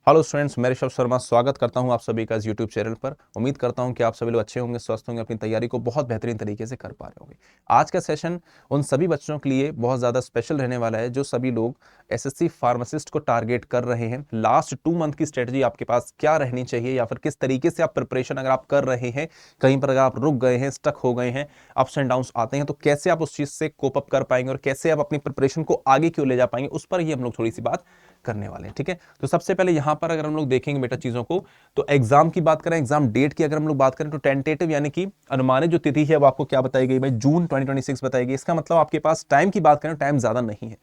Hello students, मैं ऋषभ शर्मा स्वागत करता हूं आप सभी का इस यूट्यूब चैनल पर। उम्मीद करता हूं कि आप सभी लोग अच्छे होंगे, स्वस्थ होंगे, अपनी तैयारी को बहुत बेहतरीन तरीके से कर पा रहे होंगे। आज का सेशन उन सभी बच्चों के लिए बहुत ज़्यादा स्पेशल रहने वाला है जो सभी लोग एसएससी फार्मासिस्ट को टारगेट कर रहे हैं। लास्ट 2 मंथ की स्ट्रेटजी आपके पास क्या रहनी चाहिए, या फिर किस तरीके से आप प्रिपरेशन अगर आप कर रहे हैं, कहीं पर अगर आप रुक गए हैं, स्टक हो गए हैं, अप्स एंड डाउन्स आते हैं, तो कैसे आप उस चीज़ से कोप अप कर पाएंगे और कैसे आप अपनी प्रिपरेशन को आगे क्यों ले जा पाएंगे, उस पर ही हम लोग थोड़ी सी बात करने वाले हैं। ठीक है, तो सबसे पहले यहां पर अगर हम लोग देखेंगे बेटा चीजों को, तो एग्जाम की बात करें, एग्जाम डेट की अगर हम लोग बात करें, तो टेंटेटिव यानी कि अनुमानित जो तिथि है वो आपको क्या बताई गई भाई, जून 2026 बताई गई। इसका मतलब आपके पास टाइम की बात करें, टाइम ज्यादा नहीं है।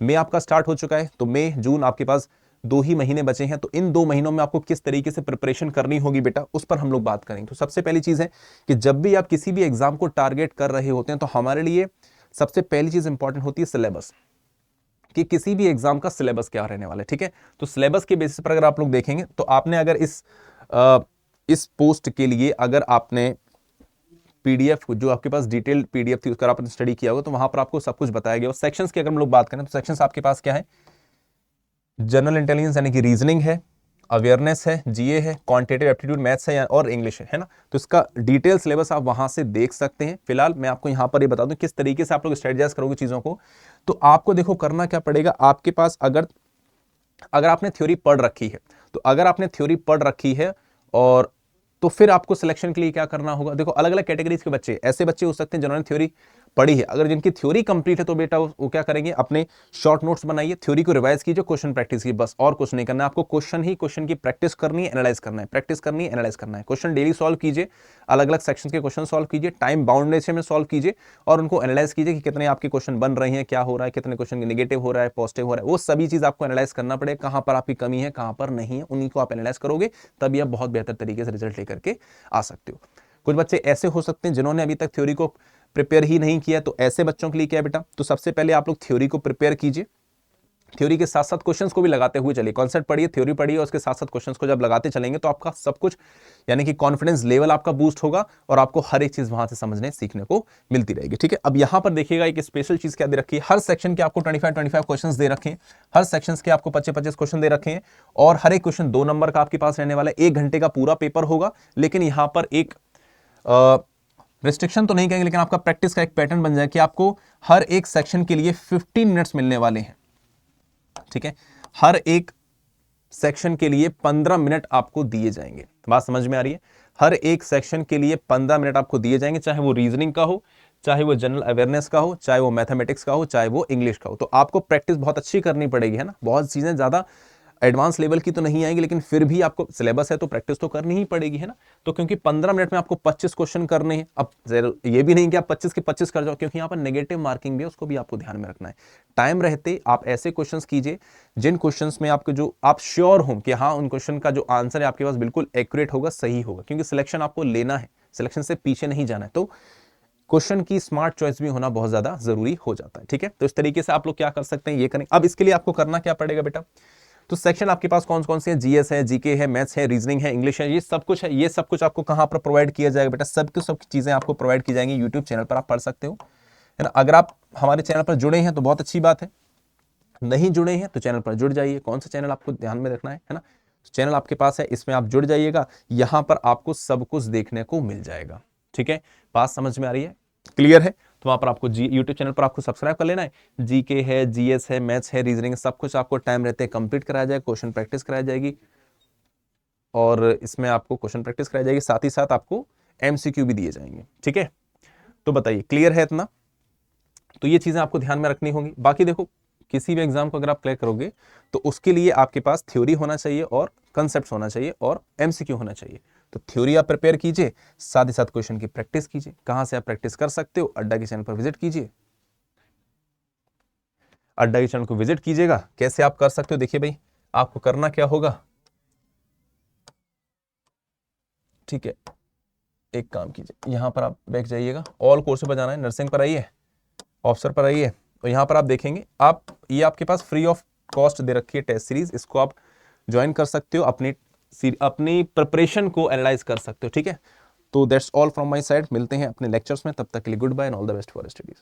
मई आपका स्टार्ट हो चुका है, तो मई जून आपके पास 2 ही महीने बचे हैं। तो इन 2 महीनों में आपको किस तरीके से प्रिपरेशन करनी होगी बेटा, उस पर हम लोग बात करेंगे। तो सबसे पहली चीज है कि जब भी आप किसी भी एग्जाम को टारगेट कर रहे होते हैं, तो हमारे लिए सबसे पहली चीज इंपॉर्टेंट होती है सिलेबस, कि किसी भी एग्जाम का सिलेबस क्या रहने वाला है। ठीक है, तो सिलेबस के बेसिस पर अगर आप लोग देखेंगे, तो आपने अगर इस पोस्ट के लिए अगर आपने पीडीएफ जो आपके पास डिटेल्ड पीडीएफ थी उसका आपने स्टडी किया होगा, तो वहां पर आपको सब कुछ बताया गया। सेक्शंस की अगर हम लोग बात करें, तो सेक्शंस आपके पास क्या है, जनरल इंटेलिजेंस यानी कि रीजनिंग है, अवेयरनेस है, जीए है, क्वांटिटेटिव एप्टीट्यूड मैथ्स है और इंग्लिश है ना। तो इसका डिटेल सिलेबस आप वहां से देख सकते हैं। फिलहाल मैं आपको यहां पर ये बता दूं किस तरीके से आप लोग स्ट्रेटजाइज करोगे चीजों को। तो आपको देखो करना क्या पड़ेगा, आपके पास अगर अगर आपने थ्योरी पढ़ रखी है, तो अगर आपने थ्योरी पढ़ रखी है और तो फिर आपको सिलेक्शन के लिए क्या करना होगा। देखो अलग अलग कैटेगरीज के बच्चे, ऐसे बच्चे हो सकते हैं जिन्होंने थ्योरी पढ़ी है। अगर जिनकी थ्योरी कंप्लीट है, तो बेटा वो क्या करेंगे, अपने शॉर्ट नोट्स बनाइए, थ्योरी को रिवाइज कीजिए, क्वेश्चन प्रैक्टिस कीजिए, बस और कुछ नहीं करना है आपको। क्वेश्चन की प्रैक्टिस करनी है, एनालाइज करना है, प्रैक्टिस करनी है, एनालाइज करना है। क्वेश्चन डेली सॉल्व कीजिए, अलग अलग सेक्शन के क्वेश्चन सॉल्व कीजिए, टाइम बाउंड में सॉल्व कीजिए और उनको एनालाइज कीजिए कि कितने आपके क्वेश्चन बन रहे हैं, क्या हो रहा है, कितने क्वेश्चन नेगेटिव हो रहा है, पॉजिटिव हो रहा है। वो सभी चीज आपको एनालाइज करना पड़ेगा, कहां पर आपकी कमी है, कहां पर नहीं है, उन्हीं को आप एनालाइज करोगे, तभी आप बहुत बेहतर तरीके से रिजल्ट लेकर के आ सकते हो। कुछ बच्चे ऐसे हो सकते हैं जिन्होंने अभी तक थ्योरी को प्रिपेयर ही नहीं किया, तो ऐसे बच्चों के लिए क्या है बेटा, तो सबसे पहले आप लोग थ्योरी को प्रिपेयर कीजिए। थ्योरी के साथ साथ क्वेश्चंस को भी लगाते हुए चलिए, कॉन्सेप्ट पढ़िए, थ्योरी पढ़िए और उसके साथ साथ क्वेश्चंस को जब लगाते चलेंगे, तो आपका सब कुछ यानी कि कॉन्फिडेंस लेवल आपका बूस्ट होगा और आपको हर एक चीज वहां से समझने सीखने को मिलती रहेगी। ठीक है, अब यहां पर देखिएगा एक स्पेशल चीज क्या दे रखी है, हर सेक्शन के आपको 25 क्वेश्चन दे रखे हैं, हर सेक्शन के आपको 25 क्वेश्चन दे रखे हैं और हर एक क्वेश्चन 2 नंबर का आपके पास रहने वाला है। 1 घंटे का पूरा पेपर होगा, लेकिन यहां पर एक रिस्ट्रिक्शन तो नहीं कहेंगे, लेकिन आपका प्रैक्टिस का एक पैटर्न बन जाए कि आपको हर एक सेक्शन के लिए 15 मिनट्स मिलने वाले हैं। ठीक है, हर एक सेक्शन के लिए 15 मिनट आपको दिए जाएंगे। बात समझ में आ रही है, हर एक सेक्शन के लिए 15 मिनट आपको दिए जाएंगे, चाहे वो रीजनिंग का हो, चाहे वो जनरल अवेयरनेस का हो, चाहे वो मैथमेटिक्स का हो, चाहे वो इंग्लिश का हो। तो आपको प्रैक्टिस बहुत अच्छी करनी पड़ेगी, है ना। बहुत चीजें ज्यादा एडवांस लेवल की तो नहीं आएंगी, लेकिन फिर भी आपको सिलेबस है तो प्रैक्टिस तो करनी ही पड़ेगी, है ना। तो क्योंकि 15 मिनट में आपको 25 क्वेश्चन करने हैं। अब ये भी नहीं कि आप 25 के 25 कर जाओ, क्योंकि यहाँ पर नेगेटिव मार्किंग भी है, उसको भी आपको ध्यान में रखना है। टाइम रहते आप ऐसे क्वेश्चंस कीजिए जिन क्वेश्चंस में आपको जो आप श्योर हो कि हाँ उन क्वेश्चन का जो आंसर है आपके पास बिल्कुल एक्यूरेट होगा, सही होगा, क्योंकि सिलेक्शन आपको लेना है, सिलेक्शन से पीछे नहीं जाना है। तो क्वेश्चन की स्मार्ट चॉइस भी होना बहुत ज्यादा जरूरी हो जाता है। ठीक है, तो इस तरीके से आप लोग क्या कर सकते हैं, ये करें। अब इसके लिए आपको करना क्या पड़ेगा बेटा, तो सेक्शन आपके पास कौन कौन से हैं, जीएस है, जीके है, मैथ्स है, रीजनिंग है, इंग्लिश है, ये सब कुछ है। ये सब कुछ आपको कहां पर प्रोवाइड किया जाएगा बेटा, सब चीजें आपको प्रोवाइड की जाएंगी यूट्यूब चैनल पर, आप पढ़ सकते हो, है ना। अगर आप हमारे चैनल पर जुड़े हैं तो बहुत अच्छी बात है, नहीं जुड़े हैं तो चैनल पर जुड़ जाइए। कौन सा चैनल आपको ध्यान में रखना है ना, तो चैनल आपके पास है, इसमें आप जुड़ जाइएगा, यहां पर आपको सब कुछ देखने को मिल जाएगा। ठीक है, बात समझ में आ रही है, क्लियर है। तो वहां पर आपको यूट्यूब चैनल पर आपको सब्सक्राइब कर लेना है। जीके है, जीएस है, मैथ्स है, रीजनिंग, सब कुछ आपको टाइम रहते कंप्लीट कराया जाएगा, क्वेश्चन प्रैक्टिस कराई जाएगी और इसमें आपको क्वेश्चन प्रैक्टिस कराई जाएगी, साथ ही साथ आपको एमसीक्यू भी दिए जाएंगे। ठीक है, तो बताइए क्लियर है इतना। तो ये चीजें आपको ध्यान में रखनी होंगी। बाकी देखो, किसी भी एग्जाम को अगर आप क्लियर करोगे, तो उसके लिए आपके पास थ्योरी होना चाहिए और कंसेप्ट होना चाहिए और एमसीक्यू होना चाहिए। तो थ्योरी आप प्रिपेयर कीजिए, साथ ही साथ क्वेश्चन की प्रैक्टिस कीजिए। कहां से आप प्रैक्टिस कर सकते हो, अड्डा के चैनल पर विजिट कीजिए। अड्डा के चैनल को विजिट कीजिएगा। कैसे आप कर सकते हो, देखिए भाई, आपको करना क्या होगा। ठीक है, एक काम कीजिए, यहां पर आप बैठ जाइएगा, ऑल कोर्स पर जाना है, नर्सिंग पर आइए, ऑफिसर पर आइए, तो यहां पर आप देखेंगे, आप ये आपके पास फ्री ऑफ कॉस्ट दे रखी है टेस्ट सीरीज, इसको आप ज्वाइन कर सकते हो, अपनी प्रिपरेशन को एनालाइज कर सकते हो। ठीक है, तो that's all from my side, मिलते हैं अपने लेक्चर्स में, तब तक के लिए goodbye and all the best for studies.